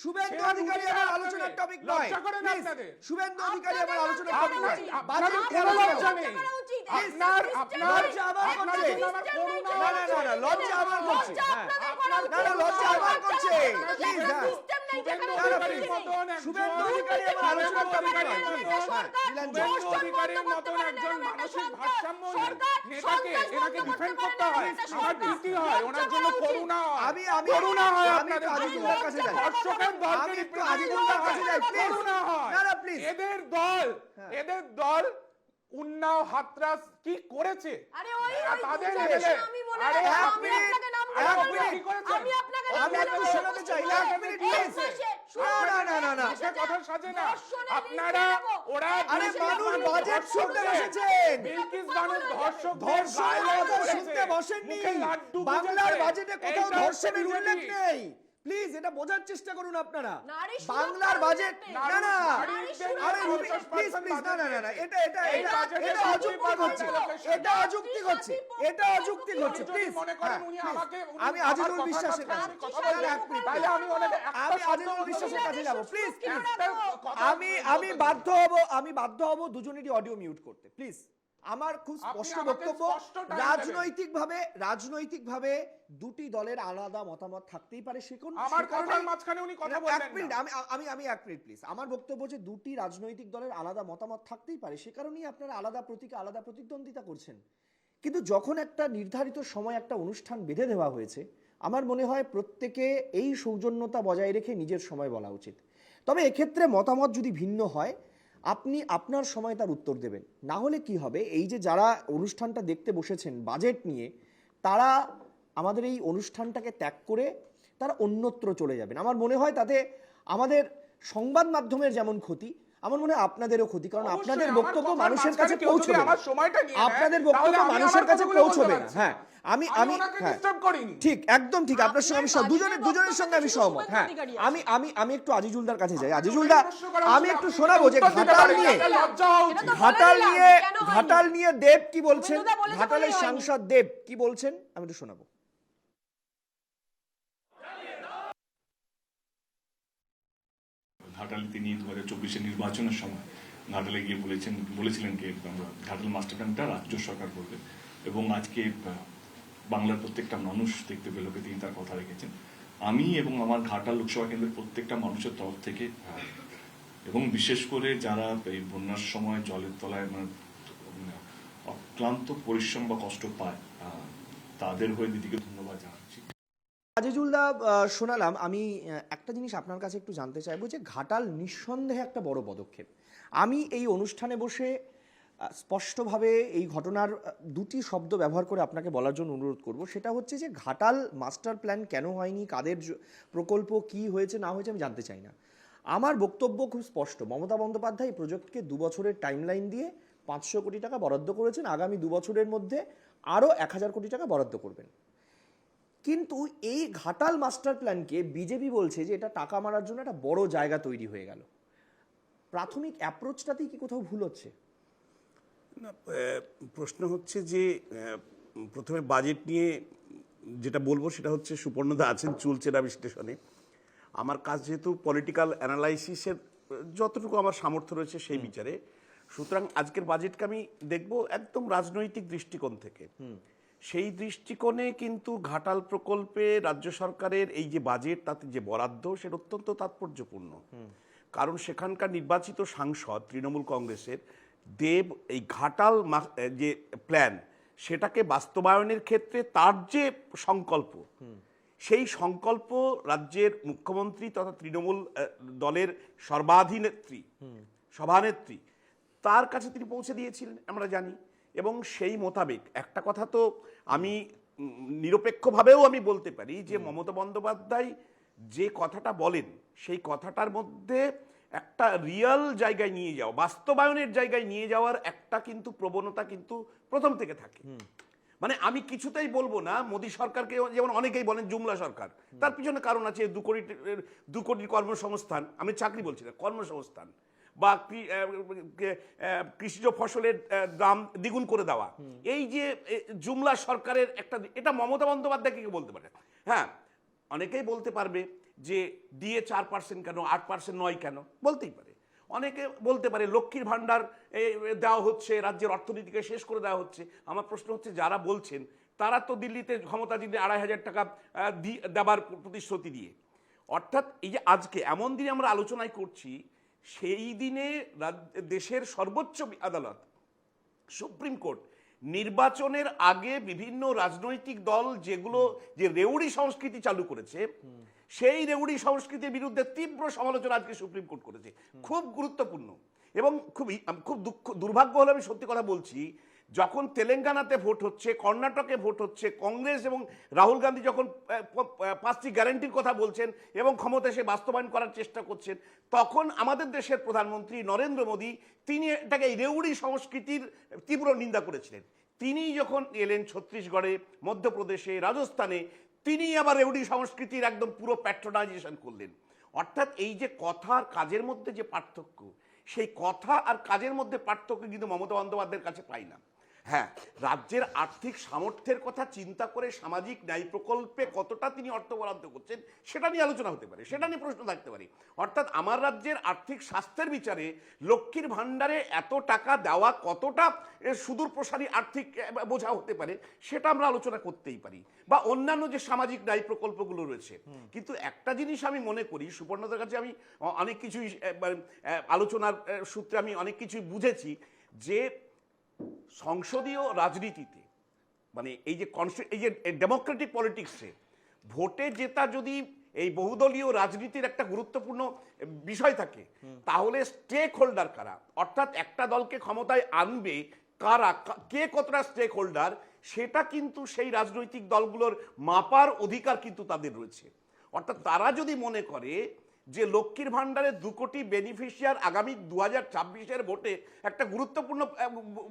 শুভেন্দু অধিকারী আমার আলোচনার টপিক নয়। প্লিজ, শুভেন্দু অধিকারী আমার আলোচনার টপিক নয়। বাজেট নিয়ে আলোচনা করুন। লজ্জা আবার করছে। না, লজ্জা আবার করছে। হ্যাঁ। না, লজ্জা আবার করছে। প্লিজ, হ্যাঁ। শুভেন্দু অধিকারী আমার আলোচনার টপিক নয়। শুভেন্দু অধিকারীর মতন একজন মানসিক ভারসাম্যহীন নেতাকে এনাকে ডিফেন্ড করতে হয়, আমার ডিউটি হয়, ওনার জন্য করুণা হয়। করুণা হয় আপনাদের আজিজুল্লাহর কাছে যাই। ধর্ষকের দলকে আমি একটু represent আজিজুল্লাহর করতে কাছে যাই, হয়, please। করুণা হয়। না, please। এদের দল উন্নাও হাতরাস কি করেছে? আরে ওই তাদের বুঝাচ্ছি এমএলএ, আমি মনে আরে হয় এক আমি মিনিট, আপনাকে নাম এক বলবো না। মিনিট, কি করেছেন? আমি আপনাকে আমি একটু শোনাতে চাই। এক মিনিট, প্লিজ। না। মুখে কথা সাজে না। ধর্ষণের আপনারা লিস্ট দেবো। ওরা আরে বিলকিস মানুষ বানুর বাজেট ধর্ষকদের, শুনতে বসেছেন। বিলকিস বানুর ধর্ষকদের ধর্ষণের গায়ে কথা পড়েছে। শুনতে বসেননি। মুখে লাড্ডু বাংলার গুজেছে। বাজেটে কোথাও এইটা ধর্ষণের BJP উল্লেখ নেই। প্লিজ, এটা বোঝার চেষ্টা করুন আপনারা। নারী সুরক্ষার বাংলার বাজেট উল্লেখ নেই। না, নারীদের আরে জন্য রুবি, 50% প্লিজ, না, এই বাজেটে এটা অযৌক্তিক হচ্ছে। 50% এটা অযৌক্তিক হচ্ছে। এটা অযৌক্তিক হচ্ছে। যদি প্লিজ, মনে করেন উনি আমাকে আমি আজিজুল বিশ্বাসের কাছে কথা বললেন, এক মিনিট, তাহলে আমি ওনাকে আমি আজিজুল বিশ্বাসের কাছে যাব। প্লিজ, আমি বাধ্য হব দুজনেরই অডিও মিউট করতে। প্লিজ, আমার খুব স্পষ্ট আমাকে বক্তব্য, স্পষ্ট time দেবেন। রাজনৈতিকভাবে দুটি দলের আলাদা মতামত থাকতেই পারে। আমার কথার মাঝখানে উনি কথা বললেন এক মিনিট, না। আমি এক মিনিট প্লিজ। আমার বক্তব্য যে দুটি রাজনৈতিক দলের আলাদা মতামত থাকতেই পারে, সে কারণেই আপনারা আলাদা প্রতীকে আলাদা প্রতিদ্বন্দ্বিতা করছেন। কিন্তু যখন একটা নির্ধারিত সময় একটা অনুষ্ঠান বেঁধে দেওয়া হয়েছে, আমার মনে হয় প্রত্যেকে এই সৌজন্যতা বজায় রেখে নিজের সময় বলা উচিত। তবে এক্ষেত্রে মতামত যদি ভিন্ন হয়, আপনি আপনার সময় তার উত্তর দেবেন। না হলে কি হবে, এই যে যারা অনুষ্ঠানটা দেখতে বসেছেন বাজেট নিয়ে, তারা আমাদের এই অনুষ্ঠানটাকে ত্যাগ করে তারা অন্যত্র চলে যাবেন। আমার মনে হয় তাতে আমাদের সংবাদ মাধ্যমের যেমন ক্ষতি, আমার মনে হয় আপনাদেরও ক্ষতি, কারণ আপনাদের বক্তব্য মানুষের কাছে পৌঁছবে না। আপনাদের বক্তব্য মানুষের কাছে পৌঁছবে না। হ্যাঁ, আমি ঠিক, একদম ঠিক, আপনার সঙ্গে আমি দুজনের সঙ্গে আমি সহমত। হ্যাঁ, আমি একটু আজিজুলদার কাছে যাই। আজিজুলদা, আমি একটু শোনাবো যে ঘাটাল নিয়ে দেব কি বলছেন, ঘাটালের সাংসদ দেব কি বলছেন, আমি একটু শোনাবো। ঘাটালে তিনি 2024 নির্বাচনের সময় ঘাটালে গিয়ে বলেছিলেন যে ঘাটাল মাস্টার প্ল্যানটা রাজ্য সরকার করবে, এবং আজকে বাংলার প্রত্যেকটা মানুষ দেখতে পেল তিনি তার কথা রেখেছেন। আমি এবং আমার ঘাটাল লোকসভা কেন্দ্রের প্রত্যেকটা মানুষের তরফ থেকে, এবং বিশেষ করে যারা এই বন্যার সময় জলের তলায় অক্লান্ত পরিশ্রম বা কষ্ট পায়, তাদের হয়ে দিদিকে ধন্যবাদ জানাচ্ছি। আজিজুলদা শোনালাম। আমি একটা জিনিস আপনার কাছে একটু জানতে চাইবো যে ঘাটাল নিঃসন্দেহে একটা বড় পদক্ষেপ। আমি এই অনুষ্ঠানে বসে স্পষ্টভাবে এই ঘটনার দুটি শব্দ ব্যবহার করে আপনাকে বলার জন্য অনুরোধ করব। সেটা হচ্ছে যে ঘাটাল মাস্টার প্ল্যান কেন হয়নি, কাদের প্রকল্প কি হয়েছে না হয়েছে আমি জানতে চাই না। আমার বক্তব্য খুব স্পষ্ট, মমতা বন্দ্যোপাধ্যায় এই প্রজেক্টকে 2 বছরের টাইমলাইন দিয়ে 500 কোটি টাকা বরাদ্দ করেছেন, আগামী 2 বছরের মধ্যে আরও 1000 কোটি টাকা বরাদ্দ করবেন। কিন্তু এই ঘাটাল মাস্টার প্ল্যানকে বিজেপি বলছে যে এটা টাকা মারার জন্য একটা বড় জায়গা তৈরি হয়ে গেল। প্রাথমিক অ্যাপ্রোচটাতেই কি কোথাও ভুল হচ্ছে? না, প্রশ্ন হচ্ছে যে প্রথমে বাজেট নিয়ে যেটা বলবো সেটা হচ্ছে, সুপর্ণদা আছেন চুলচেরা বিশ্লেষণে। আমার কাজ যেহেতু পলিটিক্যাল অ্যানালাইসিসের যতটুকু আমার সামর্থ্য রয়েছে সেই বিচারে, সুতরাং আজকের বাজেটকে আমি দেখব একদম রাজনৈতিক দৃষ্টিকোণ থেকে। সেই দৃষ্টিকোণে কিন্তু ঘাটাল প্রকল্পে রাজ্য সরকারের এই যে বাজেট, তাতে যে বরাদ্দ, সেটা অত্যন্ত তাৎপর্যপূর্ণ। কারণ সেখানকার নির্বাচিত সাংসদ তৃণমূল কংগ্রেসের দেব এই ঘাটাল যে প্ল্যান, সেটাকে বাস্তবায়নের ক্ষেত্রে তার যে সংকল্প, সেই সংকল্প রাজ্যের মুখ্যমন্ত্রী তথা তৃণমূল দলের সর্বাধিনেত্রী, সভানেত্রী, তার কাছে তিনি পৌঁছে দিয়েছিলেন আমরা জানি। এবং সেই মোতাবেক একটা কথা তো আমি নিরপেক্ষভাবেও আমি বলতে পারি যে মমতা বন্দ্যোপাধ্যায় যে কথাটা বলেন, সেই কথাটার মধ্যে একটা রিয়েল জায়গায় নিয়ে যাওয়া, বাস্তবায়নের জায়গায় নিয়ে যাওয়ার একটা কিন্তু প্রবণতা কিন্তু প্রথম থেকে থাকে। মানে আমি কিছুতেই বলবো না মোদী সরকারকে, যেমন অনেকেই বলেন জুমলা সরকার, তার পিছনে কারণ আছে 2 কোটির কর্মসংস্থান, আমি চাকরি বলছি না, কর্মসংস্থান, বা কৃষিজ ফসলের দাম দ্বিগুণ করে দেওয়া। এই যে জুমলা সরকারের একটা, এটা মমতা বন্দ্যোপাধ্যায়কে বলতে পারে। হ্যাঁ, অনেকেই বলতে পারবে যে দিয়ে 4% কেন, 8% নয় কেন, বলতেই পারে। অনেকে বলতে পারে লক্ষ্মীর ভাণ্ডার দেওয়া হচ্ছে, রাজ্যের অর্থনীতিকে শেষ করে দেওয়া হচ্ছে। আমার প্রশ্ন হচ্ছে, যারা বলছেন তারা তো দিল্লিতে ক্ষমতা দিনে 2500 টাকা দেবার প্রতিশ্রুতি দিয়ে। অর্থাৎ এই যে আজকে এমন দিনে আমরা আলোচনায় করছি, সেই দিনে দেশের সর্বোচ্চ আদালত সুপ্রিম কোর্ট নির্বাচনের আগে বিভিন্ন রাজনৈতিক দল যেগুলো যে রেউড়ি সংস্কৃতি চালু করেছে, সেই রেউড়ি সংস্কৃতির বিরুদ্ধে তীব্র সমালোচনা আজকে সুপ্রিম কোর্ট করেছে। খুব গুরুত্বপূর্ণ এবং খুব দুর্ভাগ্য হলে আমি সত্যি কথা বলছি, যখন তেলেঙ্গানাতে ভোট হচ্ছে, কর্ণাটকে ভোট হচ্ছে, কংগ্রেস এবং রাহুল গান্ধী যখন 5টি গ্যারান্টির কথা বলছেন এবং ক্ষমতা এসে বাস্তবায়ন করার চেষ্টা করছেন, তখন আমাদের দেশের প্রধানমন্ত্রী নরেন্দ্র মোদী তিনি এটাকে রেউড়ি সংস্কৃতির তীব্র নিন্দা করেছিলেন। তিনি যখন এলেন ছত্তিশগড়ে, মধ্যপ্রদেশে, রাজস্থানে, তিনি আবার রেউড়ি সংস্কৃতির একদম পুরো প্যাট্রোনাইজেশন করলেন। অর্থাৎ এই যে কথা আর কাজের মধ্যে যে পার্থক্য, সেই কথা আর কাজের মধ্যে পার্থক্য কিন্তু মমতা বন্দ্যোপাধ্যায়ের কাছে পাই না। হ্যাঁ, রাজ্যের আর্থিক সামর্থ্যের কথা চিন্তা করে সামাজিক ন্যায় প্রকল্পে কতটা তিনি অর্থ বরাদ্দ করছেন সেটা নিয়ে আলোচনা হতে পারে, সেটা নিয়ে প্রশ্ন থাকতে পারে। অর্থাৎ আমার রাজ্যের আর্থিক স্বাস্থ্যের বিচারে লক্ষ্মীর ভাণ্ডারে এত টাকা দেওয়া কতটা সুদূর প্রসারী আর্থিক বোঝা হতে পারে, সেটা আমরা আলোচনা করতেই পারি, বা অন্যান্য যে সামাজিক ন্যায় প্রকল্পগুলো রয়েছে। কিন্তু একটা জিনিস আমি মনে করি, সুপর্ণতার কাছে আমি অনেক কিছুই আলোচনার সূত্রে আমি অনেক কিছুই বুঝেছি, যে সংসদীয় রাজনীতিতে, মানে এই যে ডেমোক্রেটিক পলিটিক্সে ভোটে জেতা যদি এই বহুদলীয় রাজনীতির একটা গুরুত্বপূর্ণ বিষয় থাকে, তাহলে স্টেক হোল্ডার কারা, অর্থাৎ একটা দলকে ক্ষমতায় আনবে কারা, কে কতটা স্টেক হোল্ডার, সেটা কিন্তু সেই রাজনৈতিক দলগুলোর মাপার অধিকার কিন্তু তাদের রয়েছে। অর্থাৎ তারা যদি মনে করে যে লক্ষ্মীর ভান্ডারের 2 কোটি বেনিফিশিয়ার আগামী 2024-এর ভোটে একটা গুরুত্বপূর্ণ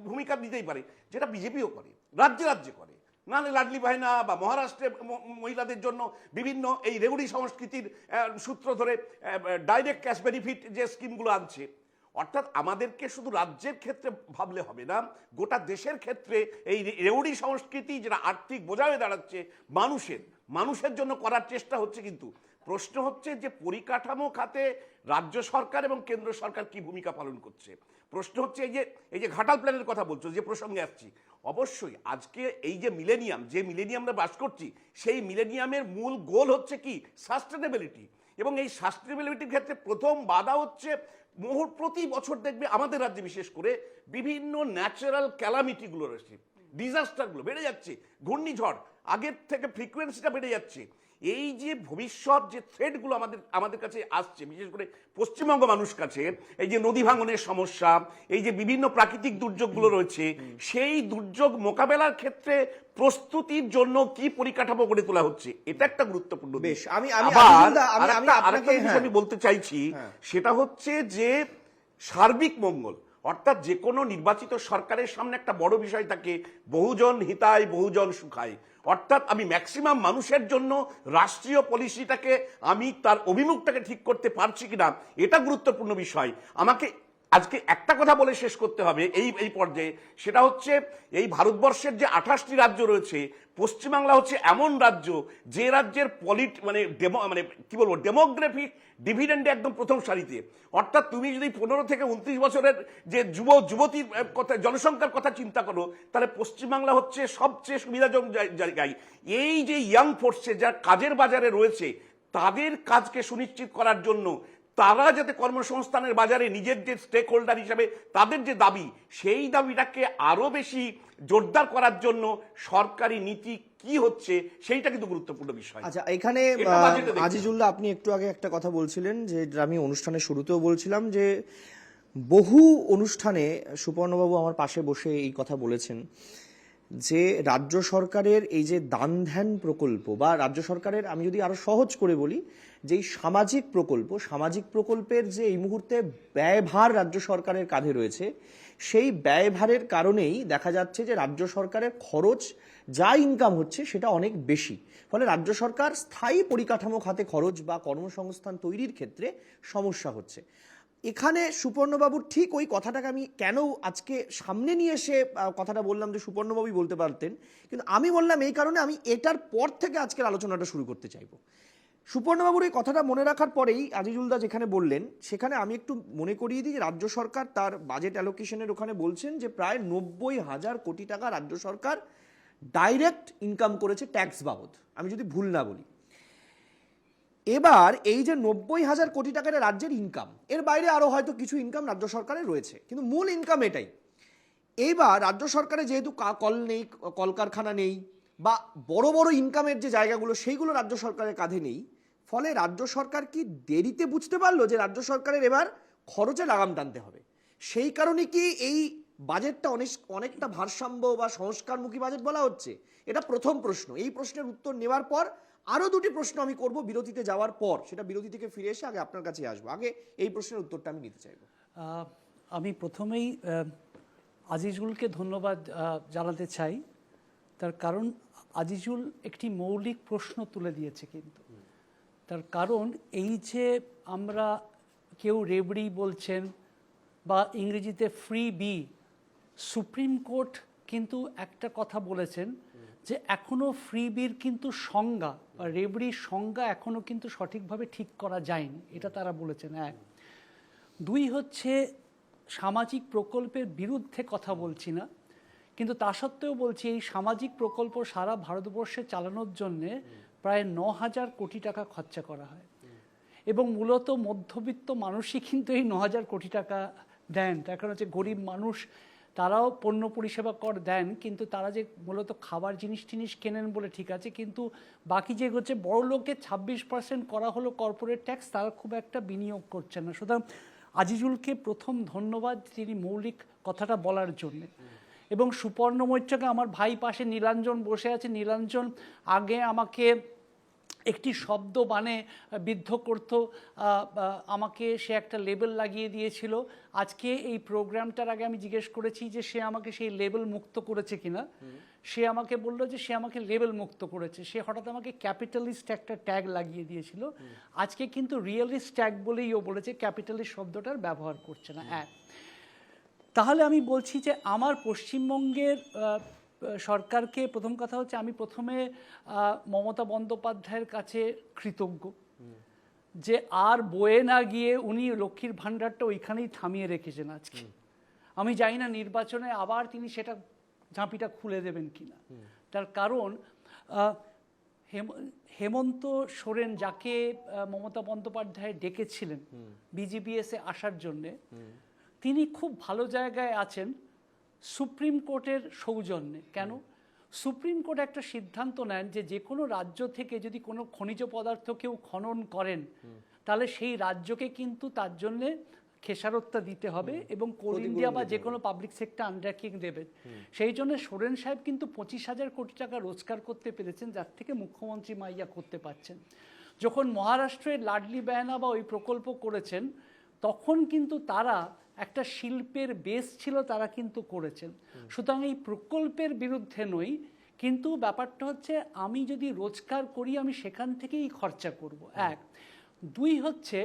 ভূমিকা নিতেই পারে, যেটা বিজেপিও করে, রাজ্যে রাজ্যে করে, নাহলে লাডলি বাহিনা বা মহারাষ্ট্রে মহিলাদের জন্য বিভিন্ন এই রেউড়ি সংস্কৃতির সূত্র ধরে ডাইরেক্ট ক্যাশ বেনিফিট যে স্কিমগুলো আনছে। অর্থাৎ আমাদেরকে শুধু রাজ্যের ক্ষেত্রে ভাবলে হবে না, গোটা দেশের ক্ষেত্রে এই রেউড়ি সংস্কৃতি যেটা আর্থিক বোঝা হয়ে দাঁড়াচ্ছে মানুষের জন্য করার চেষ্টা হচ্ছে। কিন্তু প্রশ্ন হচ্ছে যে পরিকাঠামো খাতে রাজ্য সরকার এবং কেন্দ্র সরকার কি ভূমিকা পালন করছে। প্রশ্ন হচ্ছে এই যে ঘাটাল প্ল্যানের কথা বলছো, যে প্রসঙ্গে আসছি, অবশ্যই আজকে এই যে মিলেনিয়ামে বাস করছি, সেই মিলেনিয়ামের মূল গোল হচ্ছে কি সাস্টেনেবিলিটি, এবং এই সাস্টেনেবিলিটির ক্ষেত্রে প্রথম বাধা হচ্ছে প্রতি বছর দেখবে আমাদের রাজ্যে বিশেষ করে বিভিন্ন ন্যাচারাল ক্যালামিটিগুলো রয়েছে, ডিজাস্টারগুলো বেড়ে যাচ্ছে, ঘূর্ণিঝড় আগের থেকে ফ্রিকোয়েন্সিটা বেড়ে যাচ্ছে। এই যে ভবিষ্যৎ যে থ্রেটগুলো আমাদের কাছে আসছে, বিশেষ করে পশ্চিমবঙ্গ মানুষ কাছে, এই যে নদী ভাঙনের সমস্যা, এই যে বিভিন্ন প্রাকৃতিক দুর্যোগগুলো রয়েছে, সেই দুর্যোগ মোকাবেলার ক্ষেত্রে প্রস্তুতির জন্য কি পরিকাঠামো গড়ে তোলা হচ্ছে, এটা একটা গুরুত্বপূর্ণ দিক। বেশ, আমি আরেকটা জিনিস আমি বলতে চাইছি, সেটা হচ্ছে যে সার্বিক মঙ্গল, অর্থাৎ যে কোনো নির্বাচিত সরকারের সামনে একটা বড় বিষয় থাকে বহুজন হিতায় বহুজন সুখায়, অর্থাৎ আমি ম্যাক্সিমাম মানুষের জন্য রাষ্ট্রীয় পলিসিটাকে আমি তার অভিমুখটাকে ঠিক করতে পারছি কিনা, এটা গুরুত্বপূর্ণ বিষয়। আমাকে আজকে একটা কথা বলে শেষ করতে হবে এই পর্যায়ে, সেটা হচ্ছে এই ভারতবর্ষের যে 28টি রাজ্য রয়েছে, পশ্চিমবাংলা হচ্ছে এমন রাজ্য যে রাজ্যের ডেমোগ্রাফিক ডিভিডেন্ডে একদম প্রথম সারিতে। অর্থাৎ তুমি যদি 15 থেকে 29 বছরের যে যুবতীর কথা, জনসংখ্যার কথা চিন্তা করো, তাহলে পশ্চিমবাংলা হচ্ছে সবচেয়ে সুবিধাজনক জায়গায়। এই যে ইয়াং ফোর্সে যারা কাজের বাজারে রয়েছে, তাদের কাজকে সুনিশ্চিত করার জন্য, তারা যাতে কর্মসংস্থানের বাজারে নিজের যে স্টেক হোল্ডার হিসাবে তাদের যে দাবি, সেই দাবিটাকে আরো বেশি জোরদার করার জন্য সরকারি নীতি কি হচ্ছে, সেইটা কিন্তু গুরুত্বপূর্ণ বিষয়। আচ্ছা, এখানে আজিজুল্লাহ, আপনি একটু আগে একটা কথা বলছিলেন, যে আমি অনুষ্ঠানের শুরুতেও বলছিলাম যে বহু অনুষ্ঠানে সুপর্ণবাবু আমার পাশে বসে এই কথা বলেছেন যে রাজ্য সরকারের এই যে দান ধ্যান প্রকল্প, বা রাজ্য সরকারের, আমি যদি আরো সহজ করে বলি, যে সামাজিক প্রকল্পের যে এই মুহূর্তে ব্যয়ভার রাজ্য সরকারের কাঁধে রয়েছে, সেই ব্যয়ভারের কারণেই দেখা যাচ্ছে যে রাজ্য সরকারের খরচ, যা ইনকাম হচ্ছে সেটা অনেক বেশি। ফলে রাজ্য সরকার স্থায়ী পরিকাঠামো খাতে খরচ বা কর্মসংস্থান তৈরির ক্ষেত্রে সমস্যা হচ্ছে। এখানে সুপর্ণবাবুর ঠিক ওই কথাটাকে আমি কেন আজকে সামনে নিয়ে এসে কথাটা বললাম যে সুপর্ণবাবুই বলতে পারতেন, কিন্তু আমি বললাম এই কারণে আমি এটার পর থেকে আজকের আলোচনাটা শুরু করতে চাইব। সুপর্ণবাবুর এই কথাটা মনে রাখার পরেই আজিজুলদা যেখানে বললেন, সেখানে আমি একটু মনে করিয়ে দিই, রাজ্য সরকার তার বাজেট অ্যালোকেশনের ওখানে বলছেন যে প্রায় 90,000 কোটি টাকা রাজ্য সরকার ডাইরেক্ট ইনকাম করেছে ট্যাক্স বাবদ, আমি যদি ভুল না বলি। এবার এই যে 90,000 কোটি টাকার রাজ্যের ইনকাম, এর বাইরে আরো হয়তো কিছু ইনকাম রাজ্য সরকারের রয়েছে, কিন্তু মূল ইনকাম এটাই। এইবার রাজ্য সরকারে যেহেতু কল নেই, কলকারখানা নেই, বা বড় বড় ইনকামের যে জায়গাগুলো সেইগুলো রাজ্য সরকারের কাঁধে নেই, ফলে রাজ্য সরকার কি দেরিতে বুঝতে পারলো যে রাজ্য সরকারের এবার খরচে লাগাম টানতে হবে। সেই কারণে কি এই বাজেটটা অনেকটা ভারসাম্য বা সংস্কারমুখী বাজেট বলা হচ্ছে? এটা প্রথম প্রশ্ন। এই প্রশ্নের উত্তর নেওয়ার পর আরো দুটি প্রশ্ন আমি করব বিরতিতে যাওয়ার পর, সেটা বিরতি থেকে ফিরে এসে আগে আপনার কাছে আসবো। আগে এই প্রশ্নের উত্তরটা আমি নিতে চাইবো। আমি প্রথমেই আজিজুলকে ধন্যবাদ জানাতে চাই, তার কারণ আজিজুল একটি মৌলিক প্রশ্ন তুলে দিয়েছে। কিন্তু তার কারণ এই যে আমরা কেউ রেবড়ি বলছেন বা ইংরেজিতে ফ্রি বি, সুপ্রিম কোর্ট কিন্তু একটা কথা বলেছেন যে এখনো ফ্রি বির কিন্তু সংজ্ঞা বা রেবড়ির সংজ্ঞা এখনো কিন্তু সঠিকভাবে ঠিক করা যায়নি, এটা তারা বলেছেন। এক, দুই হচ্ছে সামাজিক প্রকল্পের বিরুদ্ধে কথা বলছি না, কিন্তু তা সত্ত্বেও বলছি এই সামাজিক প্রকল্প সারা ভারতবর্ষে চালানোর জন্যে প্রায় 9,000 কোটি টাকা খরচা করা হয়, এবং মূলত মধ্যবিত্ত মানুষই কিন্তু এই 9,000 কোটি টাকা দেন। তার কারণ হচ্ছে গরিব মানুষ তারাও পণ্য পরিষেবা কর দেন, কিন্তু তারা যে মূলত খাবার জিনিস টিনিস কেনেন বলে ঠিক আছে, কিন্তু বাকি যে হচ্ছে বড় লোকের 26% করা হলো কর্পোরেট ট্যাক্স, তারা খুব একটা বিনিয়োগ করছে না। সুতরাং আজিজুলকে প্রথম ধন্যবাদ তিনি মৌলিক কথাটা বলার জন্য। এবং সুপর্ণ মৈত্রকে, আমার ভাই পাশে নীলাঞ্জন বসে আছে, নীলাঞ্জন আগে আমাকে একটি শব্দ বানে বিদ্ধ করত, আমাকে সে একটা লেবেল লাগিয়ে দিয়েছিল। আজকে এই প্রোগ্রামটার আগে আমি জিজ্ঞেস করেছি যে সে আমাকে সেই লেবেল মুক্ত করেছে কিনা। সে আমাকে বললো যে সে আমাকে লেবেল মুক্ত করেছে। সে হঠাৎ আমাকে ক্যাপিটালিস্ট একটা ট্যাগ লাগিয়ে দিয়েছিল। আজকে কিন্তু রিয়েলিস্ট ট্যাগ বলেই ও বলেছে, ক্যাপিটালিস্ট শব্দটার ব্যবহার করছে না। তাহলে আমি বলছি যে আমার পশ্চিমবঙ্গের সরকারকে, প্রথম কথা হচ্ছে আমি প্রথমে মমতা বন্দ্যোপাধ্যায়ের কাছে কৃতজ্ঞ যে আর বয়ে না গিয়ে উনি লক্ষ্মীর ভাণ্ডারটা ওইখানেই থামিয়ে রেখেছেন আজকে। আমি জানি না নির্বাচনে আবার তিনি সেটা ঝাঁপিটা খুলে দেবেন কিনা। তার কারণ হেমন্ত সোরেন, যাকে মমতা বন্দ্যোপাধ্যায় ডেকেছিলেন বিজিবিএসে আসার জন্যে, তিনি খুব ভালো জায়গায় আছেন সুপ্রিম কোর্টের সৌজন্যে। কেন? সুপ্রিম কোর্ট একটা সিদ্ধান্ত নেন যে যে কোনো রাজ্য থেকে যদি কোনো খনিজ পদার্থ কেউ খনন করেন, তাহলে সেই রাজ্যকে কিন্তু তার জন্যে খেসারতটা দিতে হবে এবং কোল ইন্ডিয়া বা যে কোনো পাবলিক সেক্টর আন্ডারটেকিং দেবে। সেই জন্য সোরেন সাহেব কিন্তু 25,000 কোটি টাকা রোজগার করতে পেরেছেন, যার থেকে মুখ্যমন্ত্রী মাইয়া করতে পারছেন। যখন মহারাষ্ট্রের লাডলি বেহানা বা ওই প্রকল্প করেছেন, তখন কিন্তু তারা একটা শিল্পের বেস ছিল, তারা কিন্তু করেছেন। সুতরাং এই প্রকল্পের বিরুদ্ধে নই, কিন্তু ব্যাপারটা হচ্ছে আমি যদি রোজগার করি আমি সেখান থেকেই খরচা করব। এক। দুই হচ্ছে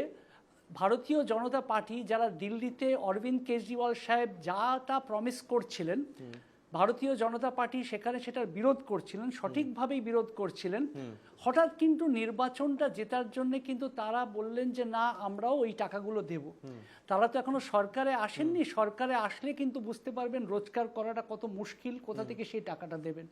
ভারতীয় জনতা পার্টি, যারা দিল্লিতে অরবিন্দ কেজরিওয়াল সাহেব যা তা প্রমিস করছিলেন, ভারতীয় জনতা পার্টি সেখানে সেটার বিরোধ করছিলেন, সঠিকভাবেই বিরোধ করছিলেন। হঠাৎ কিন্তু নির্বাচনটা জেতার জন্য কিন্তু তারা বললেন যে না, আমরাও ওই টাকাগুলো দেব। তারা তো এখনো সরকারে আসেননি, সরকারে আসলে কিন্তু বুঝতে পারবেন রোজগার করাটা কত মুশকিল, কোথা থেকে সেই টাকাটা দেবেন।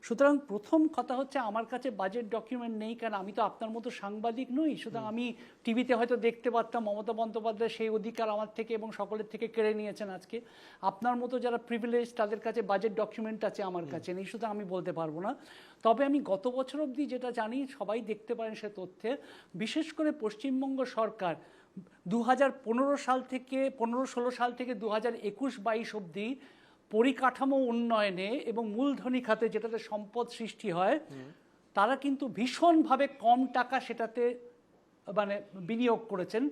সুতরাং প্রথম কথা হচ্ছে আমার কাছে বাজেট ডকুমেন্ট নেই, কারণ আমি তো আপনার মতো সাংবাদিক নই। সুতরাং আমি টিভিতে হয়তো দেখতে পারতাম মমতা বন্দ্যোপাধ্যায় সেই অধিকার আমার থেকে এবং সকলের থেকে কেড়ে নিয়েছেন। আজকে আপনার মতো যারা প্রিভিলেজ, তাদের কাছে বাজেট ডকুমেন্ট আছে, আমার কাছে নেই, সুতরাং আমি বলতে পারবো না। তবে আমি গত বছর অবধি যেটা জানি, সবাই দেখতে পারেন সে তথ্যে, বিশেষ করে পশ্চিমবঙ্গ সরকার 2015 সাল থেকে 15-16 সাল থেকে 2021-22 অবধি পরিকাঠামো উন্নয়নে এবং মূলধনী খাতে, যেটাতে সম্পদ সৃষ্টি হয়, তারা কিন্তু ভীষণভাবে কম টাকা সেটাতে মানে বিনিয়োগ করেছেন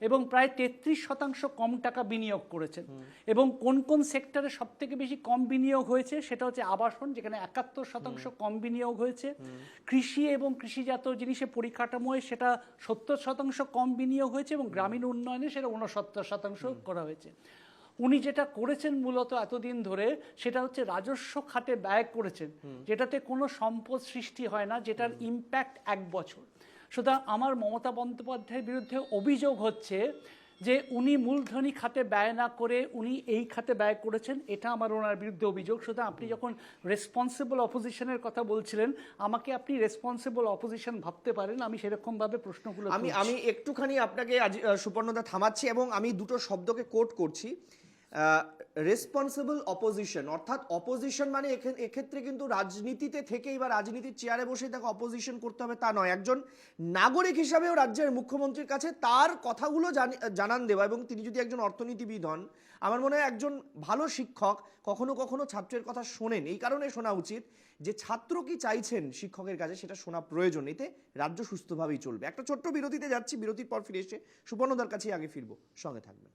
এবং প্রায় 33% কম টাকা বিনিয়োগ করেছেন। এবং কোন কোন সেক্টরে সব থেকে বেশি কম বিনিয়োগ হয়েছে সেটা হচ্ছে আবাসন, যেখানে 71% কম বিনিয়োগ হয়েছে। কৃষি এবং কৃষিজাত জিনিসে পরিকাঠামোয় সেটা 70% কম বিনিয়োগ হয়েছে এবং গ্রামীণ উন্নয়নে সেটা 69% করা হয়েছে। উনি যেটা করেছেন মূলত এতদিন ধরে, সেটা হচ্ছে রাজস্ব খাতে ব্যয় করেছেন, যেটাতে কোনো সম্পদ সৃষ্টি হয় না, যেটার ইম্প্যাক্ট 1 বছর। সুতরাং আমার মমতা বন্দ্যোপাধ্যায়ের বিরুদ্ধে অভিযোগ হচ্ছে যে উনি মূলধনী খাতে ব্যয় না করে উনি এই খাতে ব্যয় করেছেন, এটা আমার ওনার বিরুদ্ধে অভিযোগ। সুতরাং আপনি যখন রেসপন্সিবল অপোজিশনের কথা বলছিলেন, আমাকে আপনি রেসপন্সিবল অপোজিশন ভাবতে পারেন, আমি সেরকমভাবে প্রশ্নগুলো আমি একটুখানি আপনাকে সুপর্ণদা থামাচ্ছি এবং আমি দুটো শব্দকে কোট করছি। রেসপন্সিবল অপোজিশন, অর্থাৎ অপোজিশন মানে এক্ষেত্রে কিন্তু রাজনীতিতে থেকেই বা রাজনীতির চেয়ারে বসেই তাকে অপোজিশন করতে হবে তা নয়, একজন নাগরিক হিসাবেও রাজ্যের মুখ্যমন্ত্রীর কাছে তার কথাগুলো জানান দেওয়া। এবং তিনি যদি একজন অর্থনীতিবিদ হন, আমার মনে হয় একজন ভালো শিক্ষক কখনো কখনো ছাত্রের কথা শোনেন। এই কারণে শোনা উচিত যে ছাত্র কি চাইছেন শিক্ষকের কাছে সেটা শোনা প্রয়োজন, এতে রাজ্য সুস্থভাবেই চলবে। একটা ছোট্ট বিরতিতে যাচ্ছি, বিরতির পর ফিরে এসে সুপর্ণদার কাছেই আগে ফিরবো, সঙ্গে থাকবেন।